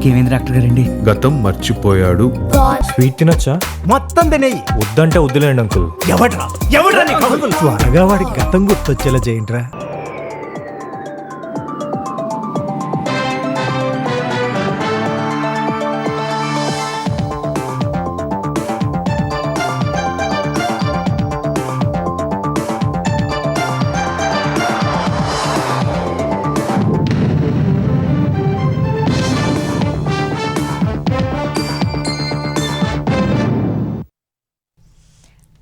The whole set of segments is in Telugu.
ఇంకేమైంది డాక్టర్ గారండి? గతం మర్చిపోయాడు. స్వీట్ తినొచ్చా? మొత్తం తినేయి. వద్దంటే వద్దులేండి అంకుల్. ఎవడ్రా త్వరగా వాడి గతం గుర్తొచ్చేలా చేయండిరా.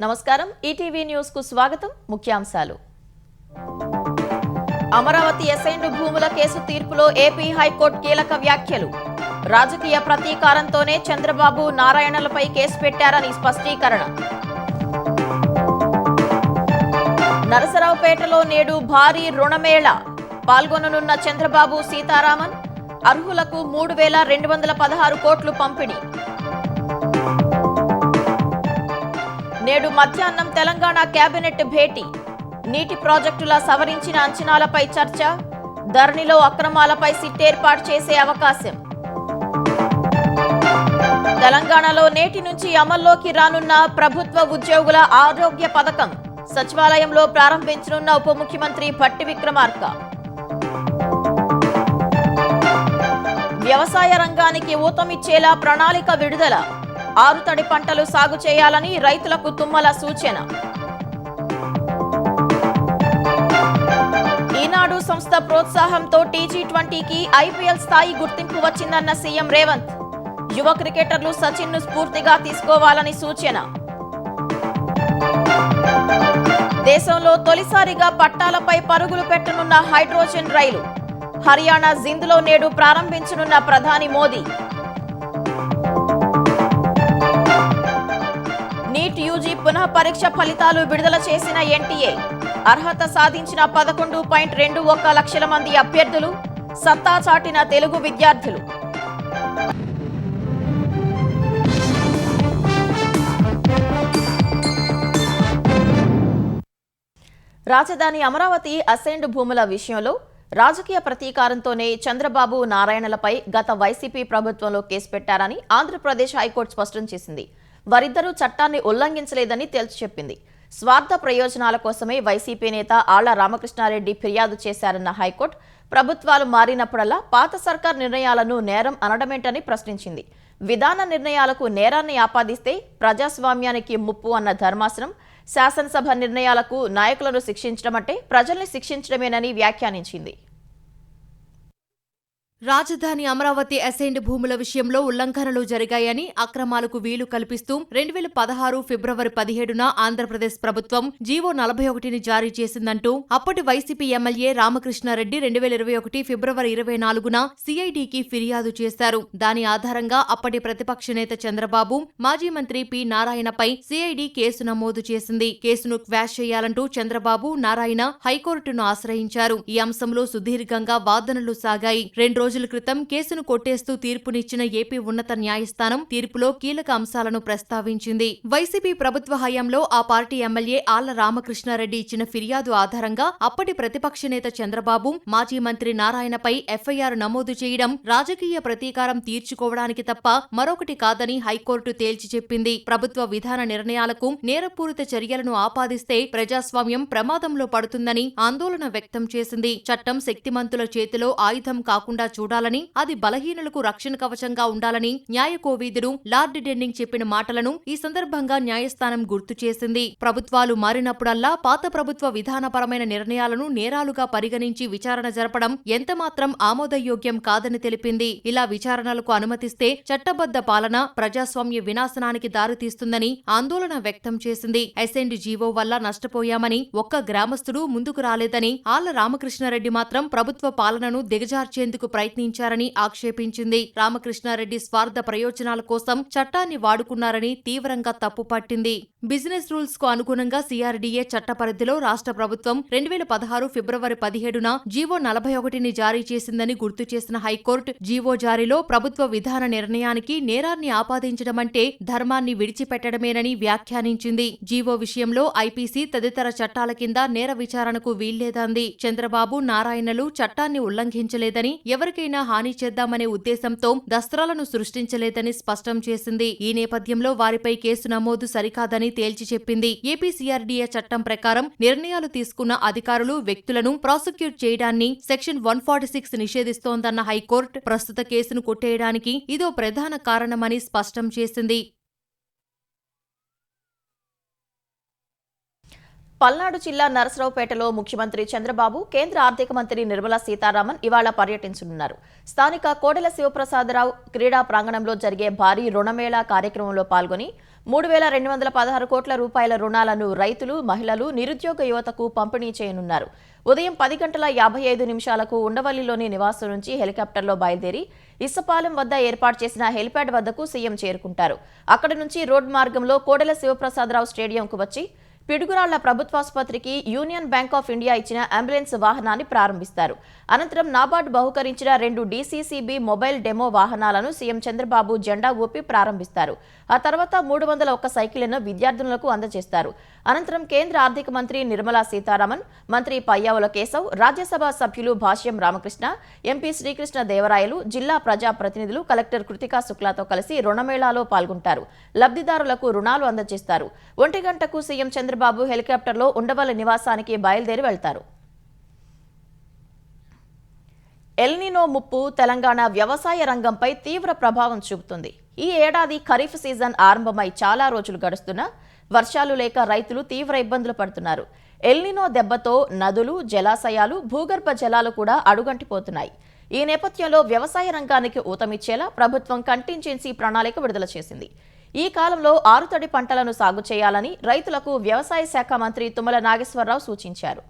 నమస్కారం, ఈటీవీ న్యూస్ కు స్వాగతం. ముఖ్యాంశాలు. అమరావతి అసైన్డ్ భూముల కేసు తీర్పులో ఏపీ హైకోర్టు కీలక వ్యాఖ్యలు. రాజకీయ ప్రతీకారంతోనే చంద్రబాబు నారాయణలపై కేసు పెట్టారని స్పష్టీకరణ. నరసరావుపేటలో నేడు భారీ రుణమేళా. పాల్గొననున్న చంద్రబాబు, సీతారామన్. అర్హులకు 3,216 కోట్లు పంపిణీ. నేడు మధ్యాహ్నం తెలంగాణ కేబినెట్ భేటీ. నీటి ప్రాజెక్టుల సవరించిన అంచనాలపై చర్చ. ధరణిలో అక్రమాలపై సిట్ ఏర్పాటు చేసే అవకాశం. తెలంగాణలో నేటి నుంచి అమల్లోకి రానున్న ప్రభుత్వ ఉద్యోగుల ఆరోగ్య పథకం. సచివాలయంలో ప్రారంభించనున్న ఉప ముఖ్యమంత్రి భట్టి విక్రమార్క. వ్యవసాయ రంగానికి ఊతమిచ్చేలా ప్రణాళిక విడుదల. ఆరుతడి పంటలు సాగు చేయాలని రైతులకు తుమ్మల సూచన. ఈనాడు సంస్థ ప్రోత్సాహంతో టీ20కి ఐపీఎల్ స్థాయి గుర్తింపు వచ్చిందన్న సీఎం రేవంత్. యువ క్రికెటర్లు సచిన్ ను స్ఫూర్తిగా తీసుకోవాలని సూచన. దేశంలో తొలిసారిగా పట్టాలపై పరుగులు పెట్టనున్న హైడ్రోజన్ రైలు. హర్యానా జింద్లో నేడు ప్రారంభించనున్న ప్రధాని మోదీ. నీట్ యూజీ పునః పరీక్ష ఫలితాలు విడుదల చేసిన ఎన్టీఏ. అర్హత సాధించిన 11.21 లక్షల మంది అభ్యర్థులు. సత్తా చాటిన తెలుగు విద్యార్థులు. రాజధాని అమరావతి అసైన్డ్ భూముల విషయంలో రాజకీయ ప్రతీకారంతోనే చంద్రబాబు నారాయణలపై గత వైసీపీ ప్రభుత్వంలో కేసు పెట్టారని ఆంధ్రప్రదేశ్ హైకోర్టు స్పష్టం చేసింది. వారిద్దరూ చట్టాన్ని ఉల్లంఘించలేదని తేల్చి చెప్పింది. స్వార్థ ప్రయోజనాల కోసమే వైసీపీ నేత ఆళ్ల రామకృష్ణారెడ్డి ఫిర్యాదు చేశారన్న హైకోర్టు, ప్రభుత్వాలు మారినప్పుడల్లా పాత సర్కార్ నిర్ణయాలను నేరం అనడమేంటని ప్రశ్నించింది. విధాన నిర్ణయాలకు నేరాన్ని ఆపాదిస్తే ప్రజాస్వామ్యానికి ముప్పు అన్న ధర్మాసనం, శాసనసభ నిర్ణయాలకు నాయకులను శిక్షించడం అంటే ప్రజల్ని శిక్షించడమేనని వ్యాఖ్యానించింది. రాజధాని అమరావతి అసైన్డ్ భూముల విషయంలో ఉల్లంఘనలు జరిగాయని, అక్రమాలకు వీలు కల్పిస్తూ 2016 ఫిబ్రవరి 17న ఆంధ్రప్రదేశ్ ప్రభుత్వం జీవో 41ని జారీ చేసిందంటూ అప్పటి వైసీపీ ఎమ్మెల్యే రామకృష్ణారెడ్డి 2021 ఫిబ్రవరి 24న సిఐడికి ఫిర్యాదు చేశారు. దాని ఆధారంగా అప్పటి ప్రతిపక్ష నేత చంద్రబాబు, మాజీ మంత్రి పి నారాయణపై సిఐడి కేసు నమోదు చేసింది. కేసును క్వాష్ చేయాలంటూ చంద్రబాబు, నారాయణ హైకోర్టును ఆశ్రయించారు. ఈ అంశంలో సుదీర్ఘంగా వాదనలు సాగాయి. 2 రోజుల క్రితం కేసును కొట్టేస్తూ తీర్పునిచ్చిన ఏపీ ఉన్నత న్యాయస్థానం తీర్పులో కీలక అంశాలను ప్రస్తావించింది. వైసీపీ ప్రభుత్వ హయాంలో ఆ పార్టీ ఎమ్మెల్యే ఆళ్ల రామకృష్ణారెడ్డి ఇచ్చిన ఫిర్యాదు ఆధారంగా అప్పటి ప్రతిపక్ష నేత చంద్రబాబు, మాజీ మంత్రి నారాయణపై ఎఫ్ఐఆర్ నమోదు చేయడం రాజకీయ ప్రతీకారం తీర్చుకోవడానికి తప్ప మరొకటి కాదని హైకోర్టు తేల్చి చెప్పింది. ప్రభుత్వ విధాన నిర్ణయాలకు నేరపూరిత చర్యలను ఆపాదిస్తే ప్రజాస్వామ్యం ప్రమాదంలో పడుతుందని ఆందోళన వ్యక్తం చేసింది. చట్టం శక్తిమంతుల చేతిలో ఆయుధం కాకుండా చూడాలని, అది బలహీనులకు రక్షణ కవచంగా ఉండాలని న్యాయ కోవిదుడు లార్డ్ డెన్నింగ్ చెప్పిన మాటలను ఈ సందర్భంగా న్యాయస్థానం గుర్తు చేసింది. ప్రభుత్వాలు మారినప్పుడల్లా పాత ప్రభుత్వ విధానపరమైన నిర్ణయాలను నేరాలుగా పరిగణించి విచారణ జరపడం ఎంతమాత్రం ఆమోదయోగ్యం కాదని తెలిపింది. ఇలా విచారణలకు అనుమతిస్తే చట్టబద్ధ పాలన ప్రజాస్వామ్య వినాశనానికి దారితీస్తుందని ఆందోళన వ్యక్తం చేసింది. అసైన్డ్ జీవో వల్ల నష్టపోయామని ఒక్క గ్రామస్తుడు ముందుకు రాలేదని, ఆళ్ల రామకృష్ణారెడ్డి మాత్రం ప్రభుత్వ పాలనను దిగజార్చేందుకు ప్రయత్నించారని ఆక్షేపించింది. రామకృష్ణారెడ్డి స్వార్థ ప్రయోజనాల కోసం చట్టాన్ని వాడుకున్నారని తీవ్రంగా తప్పుపట్టింది. బిజినెస్ రూల్స్ కు అనుగుణంగా సిఆర్డీఏ చట్ట పరిధిలో రాష్ట్ర ప్రభుత్వం 2016 ఫిబ్రవరి 17న జీవో 41ని జారీ చేసిందని గుర్తు చేసిన హైకోర్టు, జీవో జారీలో ప్రభుత్వ విధాన నిర్ణయానికి నేరాన్ని ఆపాదించడమంటే ధర్మాన్ని విడిచిపెట్టడమేనని వ్యాఖ్యానించింది. జీవో విషయంలో ఐపీసీ తదితర చట్టాల కింద నేర విచారణకు వీల్లేదంది. చంద్రబాబు, నారాయణలు చట్టాన్ని ఉల్లంఘించలేదని, ఎవరికి ఎవరికైనా హాని చేద్దామనే ఉద్దేశంతో దస్త్రాలను సృష్టించలేదని స్పష్టం చేసింది. ఈ నేపథ్యంలో వారిపై కేసు నమోదు సరికాదని తేల్చి చెప్పింది. ఏపీ సిఆర్డీఏ చట్టం ప్రకారం నిర్ణయాలు తీసుకున్న అధికారులు, వ్యక్తులను ప్రాసిక్యూట్ చేయడాన్ని సెక్షన్ 146 నిషేధిస్తోందన్న హైకోర్టు ప్రస్తుత కేసును కొట్టేయడానికి ఇదో ప్రధాన కారణమని స్పష్టం చేసింది. పల్నాడు జిల్లా నరసరావుపేటలో ముఖ్యమంత్రి చంద్రబాబు, కేంద్ర ఆర్థిక మంత్రి నిర్మలా సీతారామన్ ఇవాళ పర్యటించనున్నారు. స్థానిక కోడెల శివప్రసాదరావు క్రీడా ప్రాంగణంలో జరిగే భారీ రుణమేళా కార్యక్రమంలో పాల్గొని 3,216 కోట్ల రూపాయల రుణాలను రైతులు, మహిళలు, నిరుద్యోగ యువతకు పంపిణీ చేయనున్నారు. ఉదయం 10:55 ఉండవల్లిలోని నివాసం నుంచి హెలికాప్టర్లో బయలుదేరి ఇసుపాలెం వద్ద ఏర్పాటు చేసిన హెలిప్యాడ్ వద్దకు సీఎం చేరుకుంటారు. అక్కడి నుంచి రోడ్ మార్గంలో కోడెల శివప్రసాదరావు స్టేడియంకు వచ్చి పిడుగురాళ్ల ప్రభుత్వాసుపత్రికి యూనియన్ బ్యాంక్ ఆఫ్ ఇండియా ఇచ్చిన అంబులెన్స్ వాహనాన్ని ప్రారంభిస్తారు. అనంతరం నాబార్డు బహుకరించిన 2 డీసీసీబీ మొబైల్ డెమో వాహనాలను సీఎం చంద్రబాబు జెండా ఊపి ప్రారంభిస్తారు. ఆ తర్వాత 301 సైకిళ్లను విద్యార్థులకు అందజేస్తారు. అనంతరం కేంద్ర ఆర్థిక మంత్రి నిర్మలా సీతారామన్, మంత్రి పయ్యావుల కేశవ్, రాజ్యసభ సభ్యులు భాష్యం రామకృష్ణ, ఎంపీ శ్రీకృష్ణ దేవరాయలు, జిల్లా ప్రజా ప్రతినిధులు, కలెక్టర్ కృతికా శుక్లాతో కలిసి రుణమేళాలో పాల్గొంటారు. లబ్ధిదారులకు రుణాలు అందజేస్తారు. 1 గంటకు సీఎం చంద్రబాబు హెలికాప్టర్లో ఉండవల్లి నివాసానికి బయలుదేరి వెళ్తారు. ఎల్నినో ముప్పు తెలంగాణ వ్యవసాయ రంగంపై తీవ్ర ప్రభావం చూపుతుంది. ఈ ఏడాది ఖరీఫ్ సీజన్ ఆరంభమై చాలా రోజులు గడుస్తున్నా వర్షాలు లేక రైతులు తీవ్ర ఇబ్బందులు పడుతున్నారు. ఎల్నినో దెబ్బతో నదులు, జలాశయాలు, భూగర్భ జలాలు కూడా అడుగంటిపోతున్నాయి. ఈ నేపథ్యంలో వ్యవసాయ రంగానికి ఊతమిచ్చేలా ప్రభుత్వం కంటింజెన్సీ ప్రణాళిక విడుదల చేసింది. ఈ కాలంలో ఆరుతడి పంటలను సాగు చేయాలని రైతులకు వ్యవసాయ శాఖ మంత్రి తుమ్మల నాగేశ్వరరావు సూచించారు.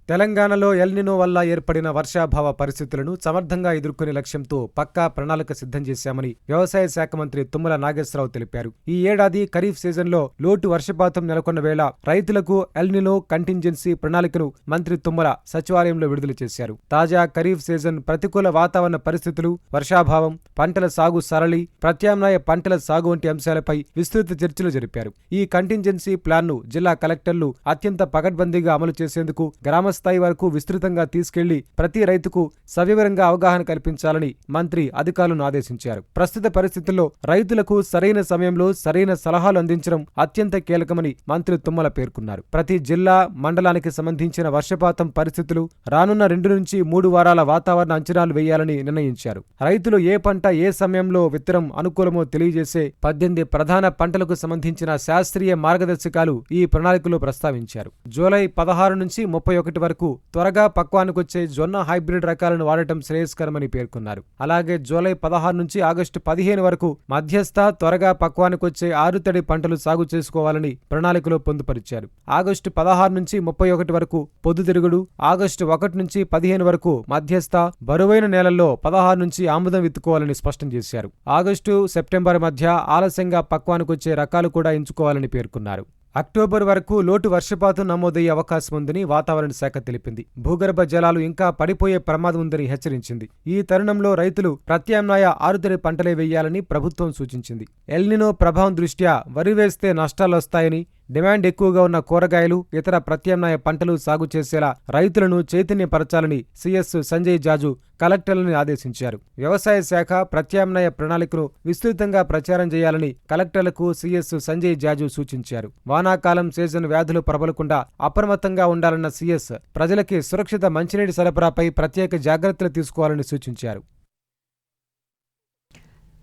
తెలంగాణలో ఎల్నినో వల్ల ఏర్పడిన వర్షాభావ పరిస్థితులను సమర్థంగా ఎదుర్కొనే లక్ష్యంతో పక్కా ప్రణాళిక సిద్ధం చేశామని వ్యవసాయ శాఖ మంత్రి తుమ్మల నాగేశ్వరరావు తెలిపారు. ఈ ఏడాది ఖరీఫ్ సీజన్లో లోటు వర్షపాతం నెలకొన్న వేళ రైతులకు ఎల్నినో కంటింజెన్సీ ప్రణాళికను మంత్రి తుమ్మల సచివాలయంలో విడుదల చేశారు. తాజా ఖరీఫ్ సీజన్ ప్రతికూల వాతావరణ పరిస్థితులు, వర్షాభావం, పంటల సాగు సరళి, ప్రత్యామ్నాయ పంటల సాగు వంటి అంశాలపై విస్తృత చర్చలు జరిపారు. ఈ కంటింజెన్సీ ప్లాన్ను జిల్లా కలెక్టర్లు అత్యంత పకడ్బందీగా అమలు చేసేందుకు గ్రామ స్థాయి వరకు విస్తృతంగా తీసుకెళ్లి ప్రతి రైతుకు సవివరంగా అవగాహన కల్పించాలని మంత్రి అధికారులను ఆదేశించారు. ప్రస్తుత పరిస్థితుల్లో రైతులకు సరైన సమయంలో సరైన సలహాలు అందించడం అత్యంత కీలకమని మంత్రి తుమ్మల పేర్కొన్నారు. ప్రతి జిల్లా, మండలానికి సంబంధించిన వర్షపాతం పరిస్థితులు, రానున్న 2 నుంచి 3 వారాల వాతావరణ అంచనాలు వేయాలని నిర్ణయించారు. రైతులు ఏ పంట ఏ సమయంలో విత్తనం అనుకూలమో తెలియజేసే 18 ప్రధాన పంటలకు సంబంధించిన శాస్త్రీయ మార్గదర్శకాలు ఈ ప్రణాళికలో ప్రస్తావించారు. జూలై 16 నుంచి 31 వరకు త్వరగా పక్వానికొచ్చే జొన్న హైబ్రిడ్ రకాలను వాడటం శ్రేయస్కరమని పేర్కొన్నారు. అలాగే జూలై 16 నుంచి ఆగస్టు 15 వరకు మధ్యస్థ, త్వరగా పక్వానికొచ్చే ఆరుతడి పంటలు సాగు చేసుకోవాలని ప్రణాళికలో పొందుపరిచారు. ఆగస్టు 16 నుంచి 31 వరకు పొద్దుతిరుగుడు, ఆగస్టు 1 నుంచి 15 వరకు మధ్యస్థ, బరువైన నేలల్లో 16 నుంచి ఆముదం విత్తుకోవాలని స్పష్టం చేశారు. ఆగస్టు, సెప్టెంబర్ మధ్య ఆలస్యంగా పక్వానికొచ్చే రకాలు కూడా ఎంచుకోవాలని పేర్కొన్నారు. అక్టోబర్ వరకు లోటు వర్షపాతం నమోదయ్యే అవకాశం ఉందని వాతావరణ శాఖ తెలిపింది. భూగర్భ జలాలు ఇంకా పడిపోయే ప్రమాదం ఉందని హెచ్చరించింది. ఈ తరుణంలో రైతులు ప్రత్యామ్నాయ ఆరుతడి పంటలే వేయాలని ప్రభుత్వం సూచించింది. ఎల్నినో ప్రభావం దృష్ట్యా వరి వేస్తే నష్టాలొస్తాయని, డిమాండ్ ఎక్కువగా ఉన్న కూరగాయలు, ఇతర ప్రత్యామ్నాయ పంటలు సాగు చేసేలా రైతులను చైతన్యపరచాలని సీఎస్ సంజయ్ జాజు కలెక్టర్లను ఆదేశించారు. వ్యవసాయ శాఖ ప్రత్యామ్నాయ ప్రణాళికను విస్తృతంగా ప్రచారం చేయాలని కలెక్టర్లకు సీఎస్ సంజయ్ జాజు సూచించారు. వానాకాలం సీజన్ వ్యాధులు ప్రబలకుండా అప్రమత్తంగా ఉండాలన్న సీఎస్ ప్రజలకి సురక్షిత మంచినీటి సరఫరాపై ప్రత్యేక జాగ్రత్తలు తీసుకోవాలని సూచించారు.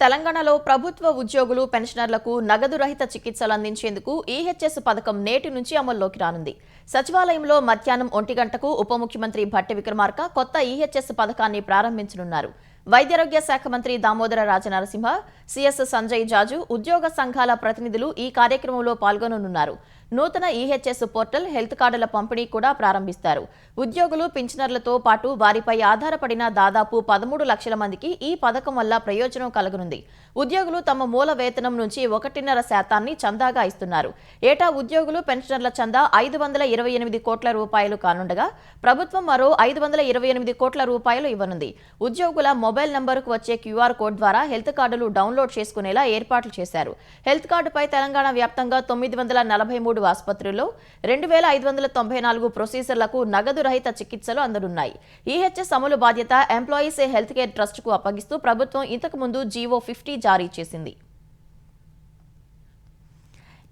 తెలంగాణలో ప్రభుత్వ ఉద్యోగులు, పెన్షనర్లకు నగదు రహిత చికిత్సలు అందించేందుకు ఈహెచ్ఎస్ పథకం నేటి నుంచి అమల్లోకి రానుంది. సచివాలయంలో మధ్యాహ్నం 1 గంటకు ఉప ముఖ్యమంత్రి భట్టి విక్రమార్క కొత్త ఈహెచ్ఎస్ పథకాన్ని ప్రారంభించనున్నారు. వైద్యారోగ్య శాఖ మంత్రి దామోదర రాజనరసింహ, సీఎస్ సంజయ్ జాజు, ఉద్యోగ సంఘాల ప్రతినిధులు ఈ కార్యక్రమంలో పాల్గొననున్నారు. నూతన ఈహెచ్ఎస్ పోర్టల్, హెల్త్ కార్డుల పంపిణీ కూడా ప్రారంభిస్తారు. ఉద్యోగులు, పింఛనర్లతో పాటు వారిపై ఆధారపడిన దాదాపు 13 లక్షల మందికి ఈ పథకం వల్ల ప్రయోజనం కలగనుంది. ఉద్యోగులు తమ మూల వేతనం నుంచి 1.5% చందాగా ఇస్తున్నారు. ఏటా ఉద్యోగులు, పెన్షనర్ల చందా 528 కోట్ల రూపాయలు కానుండగా ప్రభుత్వం మరో 528 కోట్ల రూపాయలు ఇవ్వనుంది. ఉద్యోగుల మొబైల్ నంబరుకు వచ్చే క్యూఆర్ కోడ్ ద్వారా హెల్త్ కార్డులు డౌన్లోడ్ చేసుకునేలా ఏర్పాట్లు చేశారు. హెల్త్ కార్డుపై తెలంగాణ వ్యాప్తంగా 943 23 ఆసుపత్రుల్లో 2,594 ప్రొసీజర్లకు నగదు రహిత చికిత్సలు అందనున్నాయి. ఈహెచ్ఎస్ అమలు బాధ్యత ఎంప్లాయీస్ హెల్త్ కేర్ ట్రస్ట్కు అప్పగిస్తూ ప్రభుత్వం ఇంతకుముందు జీవో 50 జారీ చేసింది.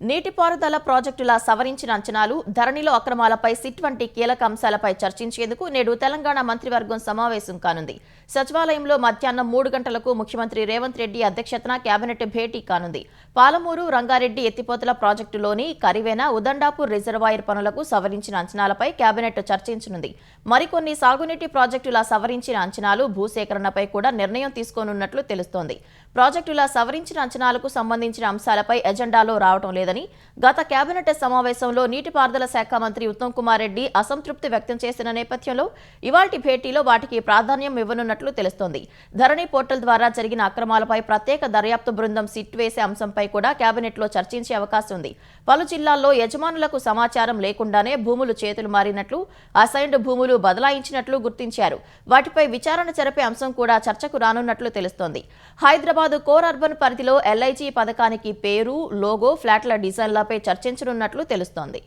నీటిపారుదల ప్రాజెక్టుల సవరించిన అంచనాలు, ధరణిలో అక్రమాలపై సిట్ వంటి కీలక అంశాలపై చర్చించేందుకు నేడు తెలంగాణ మంత్రివర్గం సమావేశం కానుంది. సచివాలయంలో మధ్యాహ్నం 3 గంటలకు ముఖ్యమంత్రి రేవంత్ రెడ్డి అధ్యక్షతన కేబినెట్ భేటీ కానుంది. పాలమూరు, రంగారెడ్డి ఎత్తిపోతల ప్రాజెక్టులోని కరివేన, ఉదండాపూర్ రిజర్వాయర్ పనులకు సవరించిన అంచనాలపై కేబినెట్ చర్చించనుంది. మరికొన్ని సాగునీటి ప్రాజెక్టుల సవరించిన అంచనాలు, భూసేకరణపై కూడా నిర్ణయం తీసుకోనున్నట్లు తెలుస్తోంది. ప్రాజెక్టుల సవరించిన అంచనాలకు సంబంధించిన అంశాలపై ఎజెండాలో రావడం లేదని గత కేబినెట్ సమావేశంలో నీటిపారుదల శాఖ మంత్రి ఉత్తమ్ కుమార్ రెడ్డి అసంతృప్తి వ్యక్తం చేసిన నేపథ్యంలో ఇవాల్టి భేటీలో వాటికి ప్రాధాన్యం ఇవ్వనున్నట్లు తెలుస్తోంది. ధరణి పోర్టల్ ద్వారా జరిగిన అక్రమాలపై ప్రత్యేక దర్యాప్తు బృందం సిట్ వేసే అంశంపై కూడా కేబినెట్లో చర్చించే అవకాశం ఉంది. పలు జిల్లాల్లో యజమానులకు సమాచారం లేకుండానే భూములు చేతులు మారినట్లు, అసైన్డ్ భూములు బదలాయించినట్లు గుర్తించారు. వాటిపై విచారణ జరిపే అంశం కూడా చర్చకు రానున్నట్లు తెలుస్తోంది. హైదరాబాద్ కోర్ అర్బన్ పరిధిలో ఎల్ఐజీ పథకానికి పేరు, లోగో, ఫ్లాట్ల డిజైన్లపై చర్చించనున్నట్లు తెలుస్తోంది.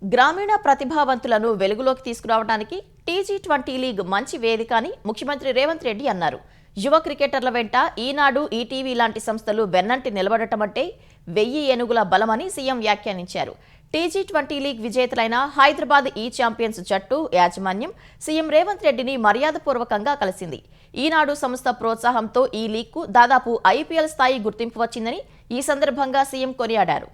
గ్రామీణ ప్రతిభావంతులను వెలుగులోకి తీసుకురావడానికి T20 లీగ్ మంచి వేదిక అని ముఖ్యమంత్రి రేవంత్ రెడ్డి అన్నారు. యువ క్రికెటర్ల వెంట ఈనాడు, ఈటీవీ లాంటి సంస్థలు వెన్నంటి నిలబడటం అంటే 1000 ఏనుగుల బలమని సీఎం వ్యాఖ్యానించారు. T20 లీగ్ విజేతలైన హైదరాబాద్ ఛాంపియన్స్ జట్టు యాజమాన్యం సీఎం రేవంత్ రెడ్డిని మర్యాదపూర్వకంగా కలిసింది. ఈనాడు సంస్థ ప్రోత్సాహంతో ఈ లీగ్కు దాదాపు IPL స్థాయి గుర్తింపు వచ్చిందని ఈ సందర్భంగా సీఎం కొనియాడారు.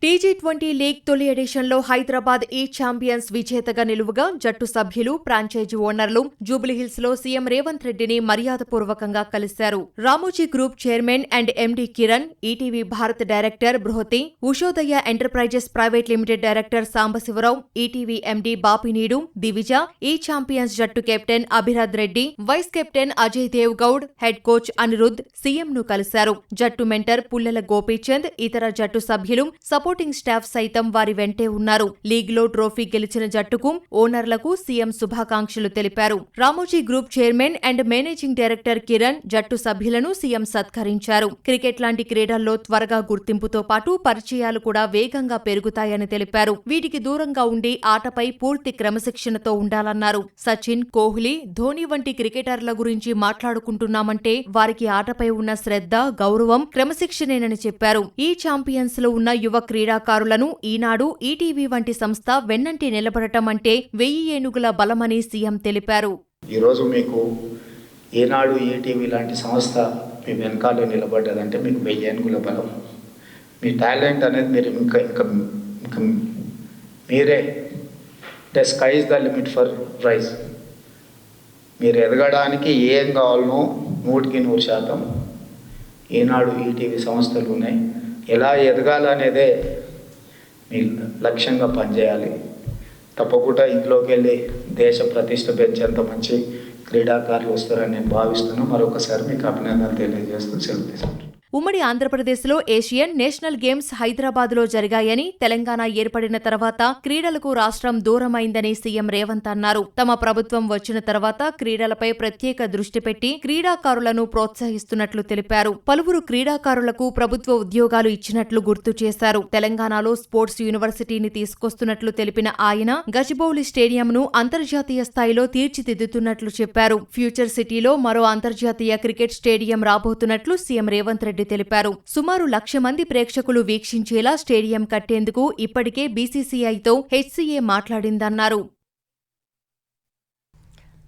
T20 లీగ్ తొలి ఎడిషన్లో హైదరాబాద్ ఛాంపియన్స్ విజేతగా నిలువగా జట్టు సభ్యులు, ఫ్రాంచైజీ ఓనర్లు జూబ్లీహిల్స్ లో సీఎం రేవంత్ రెడ్డిని మర్యాదపూర్వకంగా కలిశారు. Ramoji group chairman and MD Kiran, ETV Bharat director Bruhathi, Ushodaya enterprises private limited director Sambasivarao, ETV MD Bapineedu, Divija, champions జట్టు captain Abhirad Reddy, vice captain Ajay Dev Goud, head coach Anirudh సీఎంను కలిశారు. జట్టు మెంటర్ పుల్లెల గోపీచంద్, ఇతర జట్టు సభ్యులు, సపోర్టింగ్ స్టాఫ్ సైతం వారి వెంటే ఉన్నారు. లీగ్లో ట్రోఫీ గెలిచిన జట్టుకు, ఓనర్లకు సీఎం శుభాకాంక్షలు తెలిపారు. Ramoji group chairman and managing director Kiran, జట్టు సభ్యులను సీఎం సత్కరించారు. క్రికెట్ లాంటి క్రీడల్లో త్వరగా గుర్తింపుతో పాటు పరిచయాలు కూడా వేగంగా పెరుగుతాయని తెలిపారు. వీటికి దూరంగా ఉండి ఆటపై పూర్తి క్రమశిక్షణతో ఉండాలన్నారు. సచిన్, కోహ్లీ, ధోనీ వంటి క్రికెటర్ల గురించి మాట్లాడుకుంటున్నామంటే వారికి ఆటపై ఉన్న శ్రద్ధ, గౌరవం, క్రమశిక్షణేనని చెప్పారు. ఛాంపియన్స్ లో ఉన్న యువ క్రీడాకారులను ఈనాడు, ఈటీవీ వంటి సంస్థ వెన్నంటి నిలబడటం అంటే 1000 ఏనుగుల బలమని సీఎం తెలిపారు. ఈరోజు మీకు ఈనాడు, ఈటీవీ లాంటి సంస్థ మీ వెనకాల నిలబడ్డదంటే మీకు 1000 ఏనుగుల బలం. మీ టాలెంట్ అనేది మీరు ఇంకా మీరే sky is the limit for rise. మీరు ఎదగడానికి ఏం కావాలనో 100% ఈనాడు, ఈటీవీ సంస్థలు ఉన్నాయి. ఎలా ఎదగాలనేదే మీ లక్ష్యంగా పనిచేయాలి. తప్పకుండా ఇంట్లోకి వెళ్ళి దేశ ప్రతిష్ట పెంచేంత మంచి క్రీడాకారులు వస్తారని నేను భావిస్తున్నాను. మరొకసారి మీకు అభినందనలు తెలియజేస్తూ సెలవు తీసుకుంటాను. ఉమ్మడి ఆంధ్రప్రదేశ్లో ఏషియన్, నేషనల్ గేమ్స్ హైదరాబాద్లో జరిగాయని, తెలంగాణ ఏర్పడిన తర్వాత క్రీడలకు రాష్ట్రం దూరమైందని సీఎం రేవంత్ అన్నారు. తమ ప్రభుత్వం వచ్చిన తర్వాత క్రీడలపై ప్రత్యేక దృష్టి పెట్టి క్రీడాకారులను ప్రోత్సహిస్తున్నట్లు తెలిపారు. పలువురు క్రీడాకారులకు ప్రభుత్వ ఉద్యోగాలు ఇచ్చినట్లు గుర్తు చేశారు. తెలంగాణలో స్పోర్ట్స్ యూనివర్సిటీని తీసుకొస్తున్నట్లు తెలిపిన ఆయన గచ్చిబౌలి స్టేడియంను అంతర్జాతీయ స్థాయిలో తీర్చిదిద్దుతున్నట్లు చెప్పారు. ఫ్యూచర్ సిటీలో మరో అంతర్జాతీయ క్రికెట్ స్టేడియం రాబోతున్నట్లు సీఎం రేవంత్ రెడ్డి తెలిపారు. సుమారు 1,00,000 మంది ప్రేక్షకులు వీక్షించేలా స్టేడియం కట్టేందుకు ఇప్పటికే బీసీసీఐతో హెచ్సీఏ మాట్లాడిందన్నారు.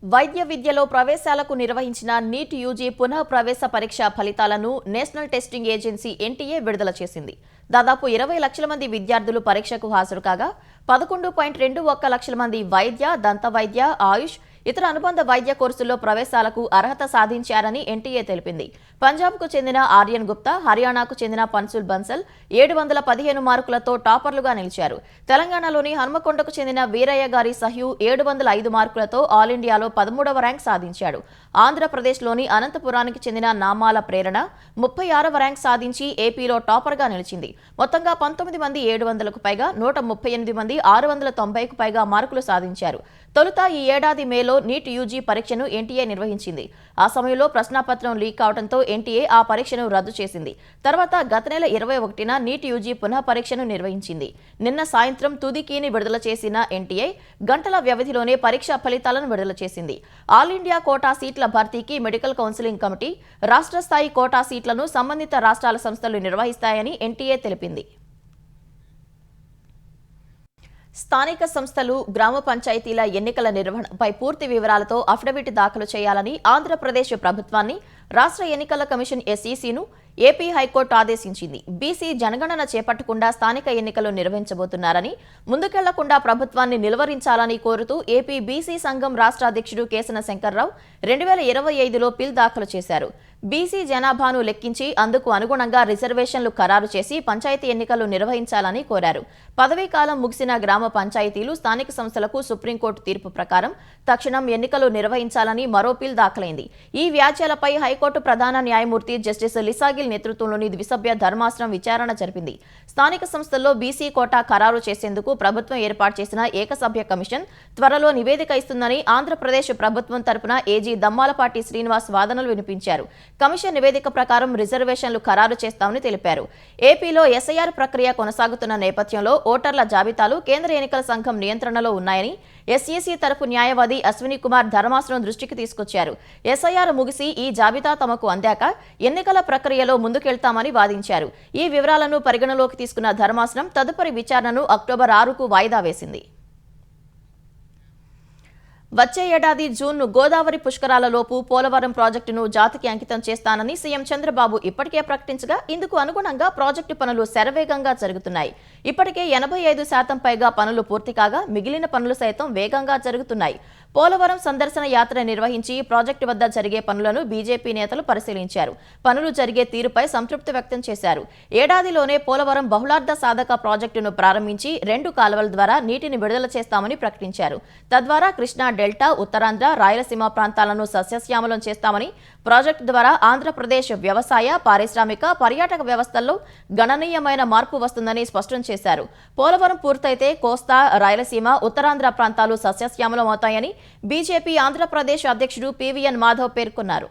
వైద్య విద్యలో ప్రవేశాలకు నిర్వహించిన నీట్ యూజీ పునః ప్రవేశ పరీక్ష ఫలితాలను నేషనల్ టెస్టింగ్ ఏజెన్సీ ఎన్టీఏ విడుదల చేసింది. దాదాపు 20 లక్షల మంది విద్యార్థులు పరీక్షకు హాజరు కాగా 11.21 లక్షల మంది వైద్య, దంత వైద్య, ఆయుష్, ఇతర అనుబంధ వైద్య కోర్సుల్లో ప్రవేశాలకు అర్హత సాధించారని ఎన్టీఏ తెలిపింది. పంజాబ్కు చెందిన ఆర్యన్ గుప్తా, హర్యానాకు చెందిన పన్సుల్ బన్సల్ 715 మార్కులతో టాపర్లుగా నిలిచారు. తెలంగాణలోని హన్మకొండకు చెందిన వీరయ్య గారి సహ్యు 705 మార్కులతో ఆల్ ఇండియాలో 13వ ర్యాంక్ సాధించాడు. ఆంధ్రప్రదేశ్లోని అనంతపురానికి చెందిన నామాల ప్రేరణ 36వ ర్యాంక్ సాధించి ఏపీలో టాపర్గా నిలిచింది. మొత్తంగా 19 మంది 700కు పైగా, 138 మంది 690కు పైగా మార్కులు సాధించారు. తొలుత ఈ ఏడాది మేలో నీట్ యూజీ పరీక్షను ఎన్టీఏ నిర్వహించింది. ఆ సమయంలో ప్రశ్నాపత్రం లీక్ కావడంతో ఎన్టీఏ ఆ పరీక్షను రద్దు చేసింది. తర్వాత గత నెల 21న నీట్ యూజీ పునః పరీక్షను నిర్వహించింది. నిన్న సాయంత్రం తుది కీని విడుదల చేసిన ఎన్టీఏ గంటల వ్యవధిలోనే పరీక్షా ఫలితాలను విడుదల చేసింది. ఆల్ ఇండియా కోటా సీట్ల భర్తీకి మెడికల్ కౌన్సిలింగ్ కమిటీ, రాష్ట్ర స్థాయి కోటా సీట్లను సంబంధిత రాష్ట్రాల సంస్థలు నిర్వహిస్తాయని ఎన్టీఏ తెలిపింది. స్థానిక సంస్థలు, గ్రామ పంచాయతీల ఎన్నికల నిర్వహణపై పూర్తి వివరాలతో అఫిడవిట్ దాఖలు చేయాలని ఆంధ్రప్రదేశ్ ప్రభుత్వాన్ని రాష్ట్ర ఎన్నికల కమిషన్ ఎస్ఈసీను ఏపీ హైకోర్టు ఆదేశించింది. బీసీ జనగణన చేపట్టకుండా స్థానిక ఎన్నికలు నిర్వహించబోతున్నారని, ముందుకెళ్లకుండా ప్రభుత్వాన్ని నిలువరించాలని కోరుతూ ఏపీ బీసీ సంఘం రాష్ట్ర అధ్యక్షుడు కేసన శంకర్రావు 2025లో పిల్ దాఖలు చేశారు. బీసీ జనాభాను లెక్కించి అందుకు అనుగుణంగా రిజర్వేషన్లు ఖరారు చేసి పంచాయతీ ఎన్నికలు నిర్వహించాలని కోరారు. పదవీ కాలం ముగిసిన గ్రామ పంచాయతీలు, స్థానిక సంస్థలకు సుప్రీంకోర్టు తీర్పు ప్రకారం తక్షణం ఎన్నికలు నిర్వహించాలని మరో పిల్ దాఖలైంది. ఈ వ్యాఖ్యలపై హైకోర్టు ప్రధాన న్యాయమూర్తి జస్టిస్ లిసాగిల్ నేతృత్వంలోని ద్విసభ్య ధర్మాసనం విచారణ జరిపింది. స్థానిక సంస్థల్లో బీసీ కోటా ఖరారు చేసేందుకు ప్రభుత్వం ఏర్పాటు చేసిన ఏకసభ్య కమిషన్ త్వరలో నివేదిక ఇస్తుందని ఆంధ్రప్రదేశ్ ప్రభుత్వం తరపున ఏజీ దమ్మాలపాటి శ్రీనివాస్ వాదనలు వినిపించారు. కమిషన్ నివేదిక ప్రకారం రిజర్వేషన్లు ఖరారు చేస్తామని తెలిపారు. ఏపీలో ఎస్ఐఆర్ ప్రక్రియ కొనసాగుతున్న నేపథ్యంలో ఓటర్ల జాబితాలు కేంద్ర ఎన్నికల సంఘం నియంత్రణలో ఉన్నాయని ఎస్ఈసీ తరపు న్యాయవాది అశ్విని కుమార్ ధర్మాసనం దృష్టికి తీసుకొచ్చారు. ఎస్ఐఆర్ ముగిసి ఈ జాబితా తమకు అందాక ఎన్నికల ప్రక్రియలో ముందుకెళ్తామని వాదించారు. ఈ వివరాలను పరిగణలోకి తీసుకున్న ధర్మాసనం తదుపరి విచారణను అక్టోబర్ 6కు వాయిదా వేసింది. వచ్చే ఏడాది జూన్ గోదావరి పుష్కరాలలోపు పోలవరం ప్రాజెక్టును జాతికి అంకితం చేస్తానని సీఎం చంద్రబాబు ఇప్పటికే ప్రకటించగా, ఇందుకు అనుగుణంగా ప్రాజెక్టు పనులు శరవేగంగా జరుగుతున్నాయి. ఇప్పటికే 85% పైగా పనులు పూర్తి కాగా మిగిలిన పనులు సైతం వేగంగా జరుగుతున్నాయి. పోలవరం సందర్శన యాత్ర నిర్వహించి ప్రాజెక్టు వద్ద జరిగే పనులను బీజేపీ నేతలు పరిశీలించారు. పనులు జరిగే తీరుపై సంతృప్తి వ్యక్తం చేశారు. ఏడాదిలోనే పోలవరం బహుళార్థ సాధక ప్రాజెక్టును ప్రారంభించి 2 కాలువల ద్వారా నీటిని విడుదల చేస్తామని ప్రకటించారు. తద్వారా కృష్ణా డెల్టా, ఉత్తరాంధ్ర, రాయలసీమ ప్రాంతాలను సస్యశ్యామలం చేస్తామని, ప్రాజెక్టు ద్వారా ఆంధ్రప్రదేశ్ వ్యవసాయ, పారిశ్రామిక, పర్యాటక వ్యవస్థల్లో గణనీయమైన మార్పు వస్తుందని స్పష్టం చేశారు. పోలవరం పూర్తయితే కోస్తా, రాయలసీమ, ఉత్తరాంధ్ర ప్రాంతాలు సస్యశ్యామలం అవుతాయని బీజేపీ ఆంధ్రప్రదేశ్ అధ్యక్షుడు పీవీఎన్ మాధవ్ పేర్కొన్నారు.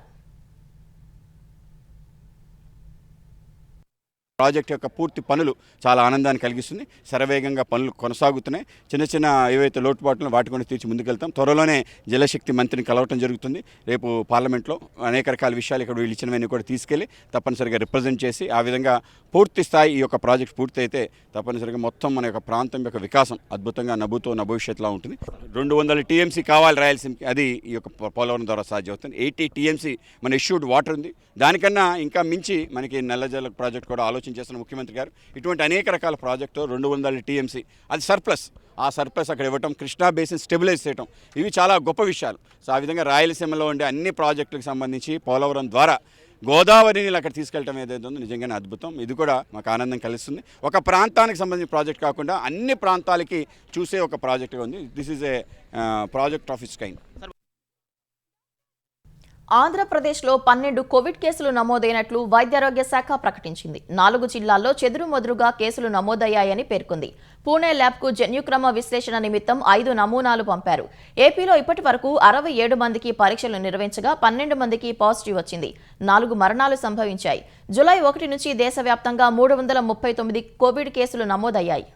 ప్రాజెక్ట్ యొక్క పూర్తి పనులు చాలా ఆనందాన్ని కలిగిస్తుంది. శరవేగంగా పనులు కొనసాగుతున్నాయి. చిన్న చిన్న ఏవైతే లోటుపాట్లు వాటి కూడా తీర్చి ముందుకెళ్తాం. త్వరలోనే జలశక్తి మంత్రిని కలవటం జరుగుతుంది. రేపు పార్లమెంట్లో అనేక రకాల విషయాలు ఇక్కడ వీళ్ళు ఇచ్చినవన్నీ కూడా తీసుకెళ్లి తప్పనిసరిగా రిప్రజెంట్ చేసి, ఆ విధంగా పూర్తి స్థాయి ఈ యొక్క ప్రాజెక్ట్ పూర్తయితే తప్పనిసరిగా మొత్తం మన యొక్క ప్రాంతం యొక్క వికాసం అద్భుతంగా నభూతో నభవిష్యత్తులా ఉంటుంది. 200 టీఎంసీ కావాలి రాయలసీమకి, అది ఈ యొక్క పోలవరం ద్వారా సాధ్యమవుతుంది. 80 టీఎంసీ మన ఇష్యూడ్ వాటర్ ఉంది. దానికన్నా ఇంకా మించి మనకి నల్లజల ప్రాజెక్ట్ కూడా చేస్తున్న ముఖ్యమంత్రి గారు ఇటువంటి అనేక రకాల ప్రాజెక్టు 200 టీఎంసీ అది సర్ప్లస్. ఆ సర్ప్లస్ అక్కడ ఇవ్వటం, కృష్ణా బేసిన్ స్టెబిలైజ్ చేయటం, ఇవి చాలా గొప్ప విషయాలు. సో ఆ విధంగా రాయలసీమలో ఉండే అన్ని ప్రాజెక్టులకు సంబంధించి పోలవరం ద్వారా గోదావరిని అక్కడ తీసుకెళ్ళటం ఏదైతే ఉందో నిజంగానే అద్భుతం. ఇది కూడా మాకు ఆనందం కలిగిస్తుంది. ఒక ప్రాంతానికి సంబంధించిన ప్రాజెక్ట్ కాకుండా అన్ని ప్రాంతాలకి చూసే ఒక ప్రాజెక్టుగా ఉంది. This is a project of it's kind. ఆంధ్రప్రదేశ్లో 12 కోవిడ్ కేసులు నమోదైనట్లు వైద్యారోగ్య శాఖ ప్రకటించింది. 4 జిల్లాల్లో చెదురుమదురుగా కేసులు నమోదయ్యాయని పేర్కొంది. పూణే ల్యాబ్కు జన్యుక్రమ విశ్లేషణ నిమిత్తం 5 నమూనాలు పంపారు. ఏపీలో ఇప్పటి వరకు 67 మందికి పరీక్షలు నిర్వహించగా 12 మందికి పాజిటివ్ వచ్చింది. 4 మరణాలు సంభవించాయి. జూలై 1 నుంచి దేశవ్యాప్తంగా 339 కోవిడ్ కేసులు నమోదయ్యాయి.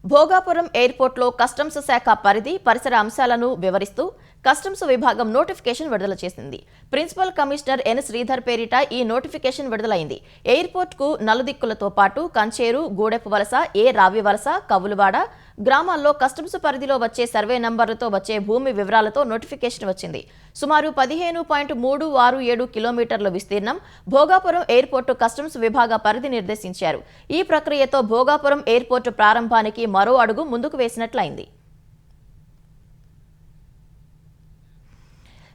భోగాపురం ఎయిర్పోర్ట్లో కస్టమ్స్ శాఖ పరిధి, పరిసర అంశాలను వివరిస్తూ కస్టమ్స్ విభాగం నోటిఫికేషన్ విడుదల చేసింది. ప్రిన్సిపల్ కమిషనర్ ఎన్ శ్రీధర్ పేరిట ఈ నోటిఫికేషన్ విడుదలైంది. ఎయిర్పోర్ట్కు నలుదిక్కులతో పాటు కంచేరు, గూడెపు వలస, రావి వలస, కవులువాడ గ్రామాల్లో కస్టమ్స్ పరిధిలో వచ్చే సర్వే నంబర్లతో వచ్చే భూమి వివరాలతో నోటిఫికేషన్ వచ్చింది. సుమారు 15.367 కిలోమీటర్ల విస్తీర్ణం భోగాపురం ఎయిర్పోర్టు కస్టమ్స్ విభాగ పరిధి నిర్దేశించారు. ఈ ప్రక్రియతో భోగాపురం ఎయిర్పోర్టు ప్రారంభానికి మరో అడుగు ముందుకు వేసినట్లయింది.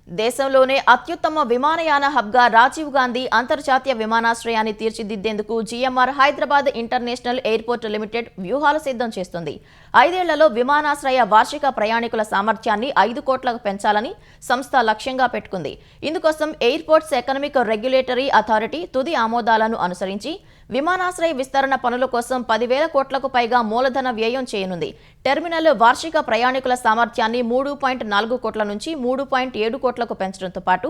దేశంలోనే అత్యుత్తమ విమానయాన హబ్గా రాజీవ్ గాంధీ అంతర్జాతీయ విమానాశ్రయాన్ని తీర్చిదిద్దేందుకు GMR Hyderabad international airport limited వ్యూహాలు సిద్ధం చేస్తుంది. 5 ఏళ్లలో విమానాశ్రయ వార్షిక ప్రయాణికుల సామర్థ్యాన్ని 5 కోట్లకు పెంచాలని సంస్థ లక్ష్యంగా పెట్టుకుంది. ఇందుకోసం ఎయిర్పోర్ట్స్ ఎకనామిక్ రెగ్యులేటరీ అథారిటీ తుది ఆమోదాలను అనుసరించి విమానాశ్రయ విస్తరణ పనుల కోసం 10,000 కోట్లకు పైగా మూలధన వ్యయం చేయనుంది. టెర్మినల్ వార్షిక ప్రయాణికుల సామర్థ్యాన్ని 3.4 కోట్ల నుంచి 3.7 కోట్లకు పెంచడంతో పాటు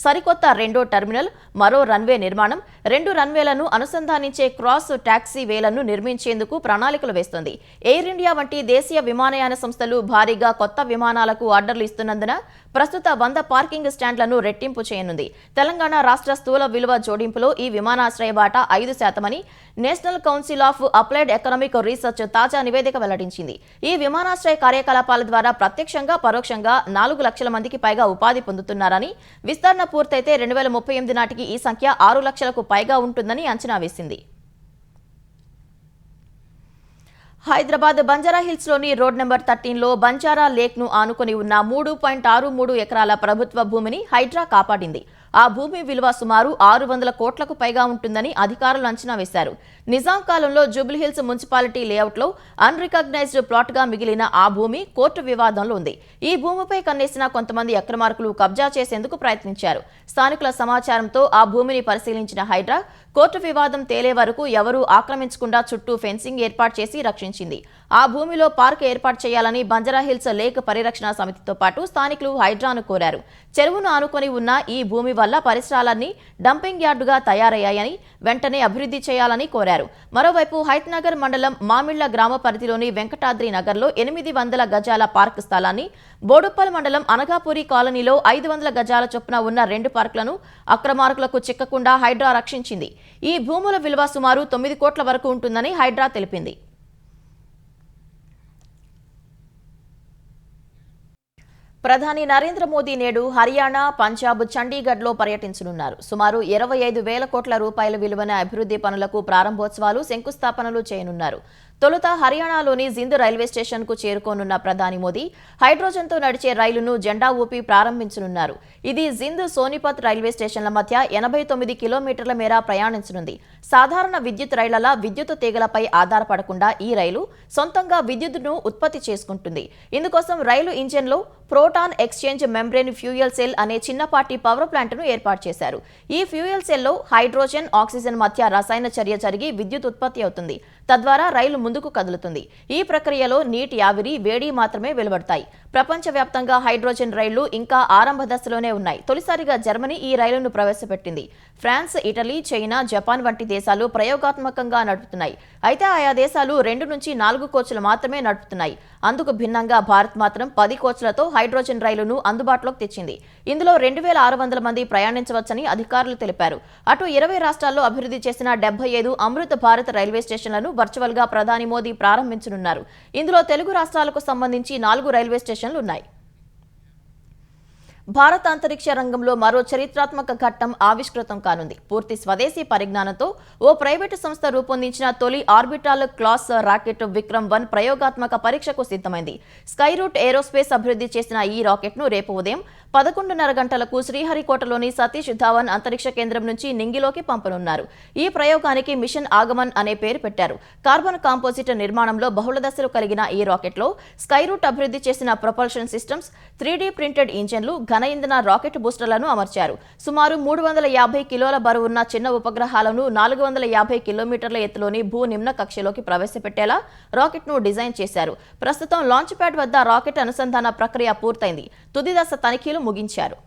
సరికొత్త రెండో టెర్మినల్, మరో రన్వే నిర్మాణం, 2 రన్వేలను అనుసంధానించే క్రాస్ టాక్సీ వేలను నిర్మించేందుకు ప్రణాళికలు వేస్తోంది. ఎయిర్ ఇండియా వంటి దేశీయ విమానయాన సంస్థలు భారీగా కొత్త విమానాలకు ఆర్డర్లు ఇస్తున్నందున ప్రస్తుత 100 పార్కింగ్ స్టాండ్లను రెట్టింపు చేయనుంది. తెలంగాణ రాష్ట్ర స్థూల విలువ జోడింపులో ఈ విమానాశ్రయ వాటా 5% అని national council of applied economic research తాజా నివేదిక వెల్లడించింది. ఈ విమానాశ్రయ కార్యకలాపాల ద్వారా ప్రత్యక్షంగా పరోక్షంగా 4 లక్షల మందికి పైగా ఉపాధి పొందుతున్నారని, విస్తరణ పూర్తయితే 2038 నాటికి ఈ సంఖ్య 6 లక్షలకు పైగా ఉంటుందని అంచనా వేసింది. హైదరాబాద్ బంజారాహిల్స్ లోని రోడ్ నెంబర్ 13లో బంజారా లేక్ ను ఆనుకుని ఉన్న 3.63 ఎకరాల ప్రభుత్వ భూమిని హైడ్రా కాపాడింది. ఆ భూమి విలువ సుమారు 600 కోట్లకు పైగా ఉంటుందని అధికారులు అంచనా వేశారు. నిజాం కాలంలో జూబ్లీహిల్స్ మున్సిపాలిటీ లేఅవుట్లో అన్రికగ్నైజ్డ్ ప్లాట్ గా మిగిలిన ఆ భూమి కోర్టు వివాదంలో ఉంది. ఈ భూమిపై కన్నేసిన కొంతమంది అక్రమార్కులు కబ్జా చేసేందుకు ప్రయత్నించారు. స్థానికుల సమాచారంతో ఆ భూమిని పరిశీలించిన హైడ్రా కోర్టు వివాదం తేలే వరకు ఎవరూ ఆక్రమించకుండా చుట్టూ ఫెన్సింగ్ ఏర్పాటు చేసి రక్షించింది. ఆ భూమిలో పార్క్ ఏర్పాటు చేయాలని బంజారాహిల్స్ లేక్ పరిరక్షణ సమితితో పాటు స్థానికులు హైడ్రాను కోరారు. చెరువును ఆనుకొని ఉన్న ఈ భూమి వల్ల పరిసరాలన్నీ డంపింగ్ యార్డుగా తయారయ్యాయని, వెంటనే అభివృద్ధి చేయాలని కోరారు. మరోవైపు హైత్నగర్ మండలం మామిళ్ల గ్రామ పరిధిలోని వెంకటాద్రి నగర్లో 800 గజాల పార్క్ స్థలాన్ని, బోడుప్పల్ మండలం అనగాపురి కాలనీలో 500 గజాల చొప్పున ఉన్న 2 పార్కులను అక్రమార్కులకు చిక్కకుండా హైడ్రా రక్షించింది. ఈ భూముల విలువ సుమారు 9 కోట్ల వరకు ఉంటుందని హైడ్రా తెలిపింది. ప్రధాని నరేంద్ర మోదీ నేడు హర్యానా, పంజాబ్, చండీగఢ్లో పర్యటించనున్నారు. సుమారు 25,000 కోట్ల రూపాయల విలువైన అభివృద్ధి పనులకు ప్రారంభోత్సవాలు, శంకుస్థాపనలు చేయనున్నారు. తొలుత హర్యానాలోని జింద్ రైల్వే స్టేషన్కు చేరుకోనున్న ప్రధాని మోదీ హైడ్రోజన్తో నడిచే రైలును జెండా ఊపి ప్రారంభించనున్నారు. ఇది జింద్ సోనిపత్ రైల్వే స్టేషన్ల మధ్య 89 కిలోమీటర్ల మేర ప్రయాణించనుంది. సాధారణ విద్యుత్ రైళ్లలా విద్యుత్ తీగలపై ఆధారపడకుండా ఈ రైలు సొంతంగా విద్యుత్తును ఉత్పత్తి చేసుకుంటుంది. ఇందుకోసం రైలు ఇంజన్లో proton exchange membrane fuel cell అనే చిన్నపాటి పవర్ ప్లాంట్ను ఏర్పాటు చేశారు. ఈ ఫ్యూయల్ సెల్లో హైడ్రోజన్, ఆక్సిజన్ మధ్య రసాయన చర్య జరిగి విద్యుత్ ఉత్పత్తి అవుతుంది. తద్వారా రైలు ముందుకు కదులుతుంది. ఈ ప్రక్రియలో నీటి ఆవిరి, వేడి మాత్రమే వెలువడతాయి. ప్రపంచవ్యాప్తంగా హైడ్రోజన్ రైళ్లు ఇంకా ఆరంభ దశలోనే ఉన్నాయి. తొలిసారిగా జర్మనీ ఈ రైలును ప్రవేశపెట్టింది. ఫ్రాన్స్, ఇటలీ, చైనా, జపాన్ వంటి దేశాలు ప్రయోగాత్మకంగా నడుపుతున్నాయి. అయితే ఆయా దేశాలు 2 నుంచి 4 కోచ్లు మాత్రమే నడుపుతున్నాయి. అందుకు భిన్నంగా భారత్ మాత్రం 10 కోచ్లతో హైడ్రోజన్ రైలును అందుబాటులోకి తెచ్చింది. ఇందులో 2,600 మంది ప్రయాణించవచ్చని అధికారులు తెలిపారు. అటు 20 రాష్ట్రాల్లో అభివృద్ధి చేసిన 75 అమృత్ భారత్ రైల్వే స్టేషన్లను వర్చువల్ గా ప్రధాని మోదీ ప్రారంభించనున్నారు. ఇందులో తెలుగు రాష్ట్రాలకు సంబంధించి 4 రైల్వే స్టేషన్లు ఉన్నాయి. భారత అంతరిక్ష రంగంలో మరో చరిత్రాత్మక ఘట్టం ఆవిష్కృతం కానుంది. పూర్తి స్వదేశీ పరిజ్ఞానంతో ఓ ప్రైవేటు సంస్థ రూపొందించిన తొలి ఆర్బిటాల్ క్లాస్ రాకెట్ విక్రమ్-1 ప్రయోగాత్మక పరీక్షకు సిద్ధమైంది. స్కైరూట్ ఏరోస్పేస్ అభివృద్ధి చేసిన ఈ రాకెట్ను రేపు ఉదయం 11:30 గంటలకు శ్రీహరికోటలోని సతీష్ ధావన్ అంతరిక్ష కేంద్రం నుంచి నింగిలోకి పంపనున్నారు. ఈ ప్రయోగానికి మిషన్ ఆగమన్ అనే పేరు పెట్టారు. కార్బన్ కాంపోజిట్ నిర్మాణంలో బహుళ దశలు కలిగిన ఈ రాకెట్లో స్కైరూట్ అభివృద్ధి చేసిన ప్రొపల్షన్ సిస్టమ్స్, 3D ప్రింటెడ్ ఇంజన్లు, ఘన ఇంధన రాకెట్ బూస్టర్లను అమర్చారు. సుమారు 350 కిలోల బరువున్న చిన్న ఉపగ్రహాలను 450 కిలోమీటర్ల ఎత్తులోని భూ నిమ్న కక్షలోకి ప్రవేశపెట్టేలా రాకెట్ను డిజైన్ చేశారు. ప్రస్తుతం లాంచ్ ప్యాడ్ వద్ద రాకెట్ అనుసంధాన ప్రక్రియ పూర్తయింది. తుది దశ తనిఖీలు ముగించారు.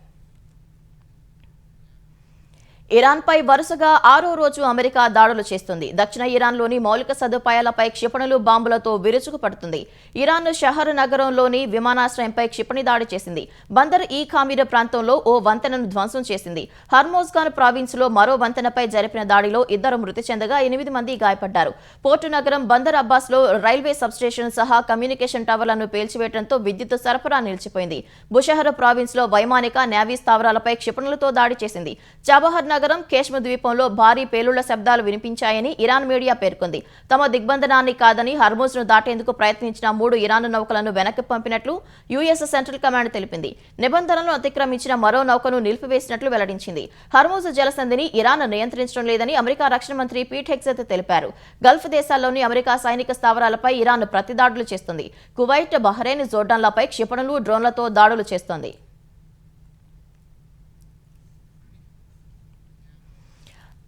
ఇరాన్పై వరుసగా 6వ రోజు అమెరికా దాడులు చేస్తుంది. దక్షిణ ఇరాన్లోని మౌలిక సదుపాయాలపై క్షిపణులు, బాంబులతో విరుచుకుపడుతుంది. ఇరాన్ షహర్ నగరంలోని విమానాశ్రయంపై క్షిపణి దాడి చేసింది. బందర్ ఈ ఖామీర్ ప్రాంతంలో ఓ వంతెనను ధ్వంసం చేసింది. హర్మోజ్గాన్ ప్రావిన్స్లో మరో వంతెనపై జరిపిన దాడిలో 2 మృతి చెందగా 8 మంది గాయపడ్డారు. పోర్టు నగరం బందర్ అబ్బాస్లో రైల్వే సబ్స్టేషన్ సహా కమ్యూనికేషన్ టవర్లను పేల్చివేయడంతో విద్యుత్ సరఫరా నిలిచిపోయింది. బుషహర్ ప్రావిన్స్లో వైమానిక, నేవీ స్థావరాలపై క్షిపణులతో దాడి చేసింది. చాబహార్ నగరం కేష్మ ద్వీపంలో భారీ పేలుళ్ల శబ్దాలు వినిపించాయని ఇరాన్ మీడియా పేర్కొంది. తమ దిగ్బంధనాన్ని కాదని హర్మూజ్ను దాటేందుకు ప్రయత్నించిన 3 ఇరాన్ నౌకలను వెనక్కి పంపినట్లు యుఎస్ సెంట్రల్ కమాండ్ తెలిపింది. నిబంధనలను అతిక్రమించిన మరో నౌకను నిలిపివేసినట్లు వెల్లడించింది. హర్మూజ్ జలసంధిని ఇరాన్ నియంత్రించడం లేదని అమెరికా రక్షణ మంత్రి పీట్ హెగ్సెత్ తెలిపారు. గల్ఫ్ దేశాల్లోని అమెరికా సైనిక స్థావరాలపై ఇరాన్ ప్రతిదాడులు చేస్తుంది. కువైట్, బహ్రెయిన్, జోర్డాన్లపై క్షిపణులు, డ్రోన్లతో దాడులు చేస్తోంది.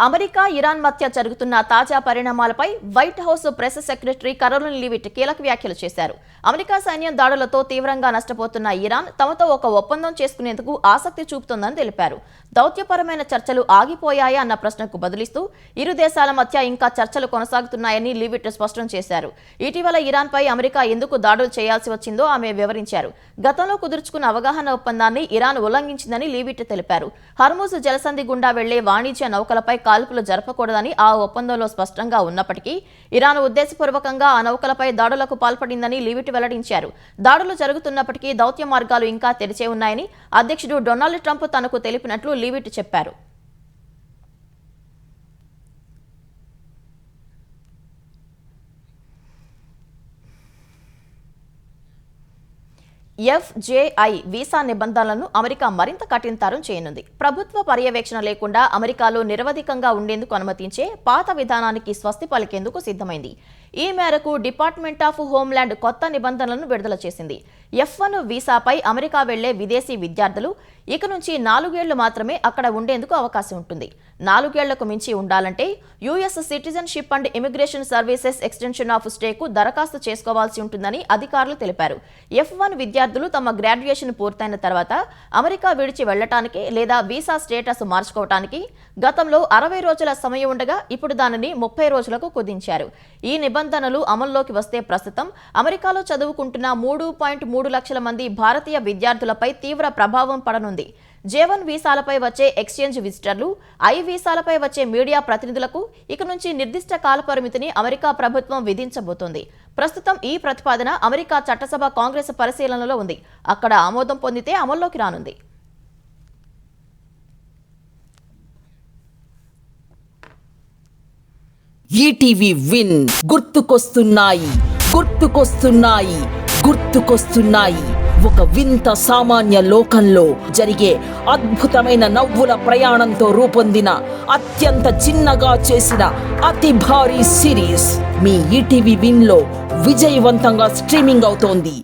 అమెరికా, ఇరాన్ మధ్య జరుగుతున్న తాజా పరిణామాలపై white house press secretary Karoline Leavitt కీలక వ్యాఖ్యలు చేశారు. అమెరికా సైన్యం దాడులతో తీవ్రంగా నష్టపోతున్న ఇరాన్ తమతో ఒక ఒప్పందం చేసుకునేందుకు ఆసక్తి చూపుతోందని తెలిపారు. దౌత్యపరమైన చర్చలు ఆగిపోయాయా అన్న ప్రశ్నకు బదులిస్తూ ఇరు దేశాల మధ్య ఇంకా చర్చలు కొనసాగుతున్నాయని లీవిట్ స్పష్టం చేశారు. ఇటీవల ఇరాన్పై అమెరికా ఎందుకు దాడులు చేయాల్సి వచ్చిందో ఆమె వివరించారు. గతంలో కుదుర్చుకున్న అవగాహన ఒప్పందాన్ని ఇరాన్ ఉల్లంఘించిందని లీవిట్ తెలిపారు. హర్మూజ్ జలసంధి గుండా వెళ్లే వాణిజ్య నౌకలపై కాల్పులు జరపకూడదని ఆ ఒప్పందంలో స్పష్టంగా ఉన్నప్పటికీ ఇరాన్ ఉద్దేశపూర్వకంగా ఆ నౌకలపై దాడులకు పాల్పడిందని లీవిట్ వెల్లడించారు. దాడులు జరుగుతున్నప్పటికీ దౌత్య మార్గాలు ఇంకా తెరిచే ఉన్నాయని అధ్యక్షుడు డొనాల్డ్ ట్రంప్ తనకు తెలిపినట్లు లీవిట్ చెప్పారు. FJI వీసా నిబంధనలను అమెరికా మరింత కఠినతరం చేయనుంది. ప్రభుత్వ పర్యవేక్షణ లేకుండా అమెరికాలో నిరవధికంగా ఉండేందుకు అనుమతించే పాత విధానానికి స్వస్తి పలికేందుకు సిద్ధమైంది. ఈ మేరకు డిపార్ట్మెంట్ ఆఫ్ హోంల్యాండ్ కొత్త నిబంధనలను విడుదల చేసింది. F1 వీసాపై అమెరికా వెళ్లే విదేశీ విద్యార్థులు ఇక నుంచి 4 ఏళ్లు మాత్రమే అక్కడ ఉండేందుకు అవకాశం ఉంటుంది. 4 ఏళ్లకు మించి ఉండాలంటే US citizenship and immigration services extension of stake దరఖాస్తు చేసుకోవాల్సి ఉంటుందని అధికారులు తెలిపారు. F1 విద్యార్థులు తమ గ్రాడ్యుయేషన్ పూర్తయిన తర్వాత అమెరికా విడిచి వెళ్లటానికి లేదా వీసా స్టేటస్ మార్చుకోవటానికి గతంలో 60 రోజుల సమయం ఉండగా ఇప్పుడు దానిని 30 రోజులకు కుదించారు. ఈ నిబంధనలు అమల్లోకి వస్తే ప్రస్తుతం అమెరికాలో చదువుకుంటున్న 3.3 లక్షల మంది భారతీయ విద్యార్థులపై తీవ్ర ప్రభావం పడనుంది. J1 వీసాలపై వచ్చే ఎక్స్చేంజ్ విజిటర్లు, I వీసాలపై వచ్చే మీడియా ప్రతినిధులకు ఇక నుంచి నిర్దిష్ట కాలపరిమితిని అమెరికా ప్రభుత్వం విధించబోతోంది. ప్రస్తుతం ఈ ప్రతిపాదన అమెరికా చట్టసభ కాంగ్రెస్ పరిశీలనలో ఉంది. అక్కడ ఆమోదం పొందితే అమల్లోకి రానుంది. ఈటీవీ విన్ గుర్తుకొస్తున్నాయి ఒక వింత సామాన్య లోకంలో జరిగే అద్భుతమైన నవ్వుల ప్రయాణంతో రూపొందిన అత్యంత చిన్నగా చేసిన అతి భారీ సిరీస్ మీ ఈటీవీ విన్ లో విజయవంతంగా స్ట్రీమింగ్ అవుతోంది.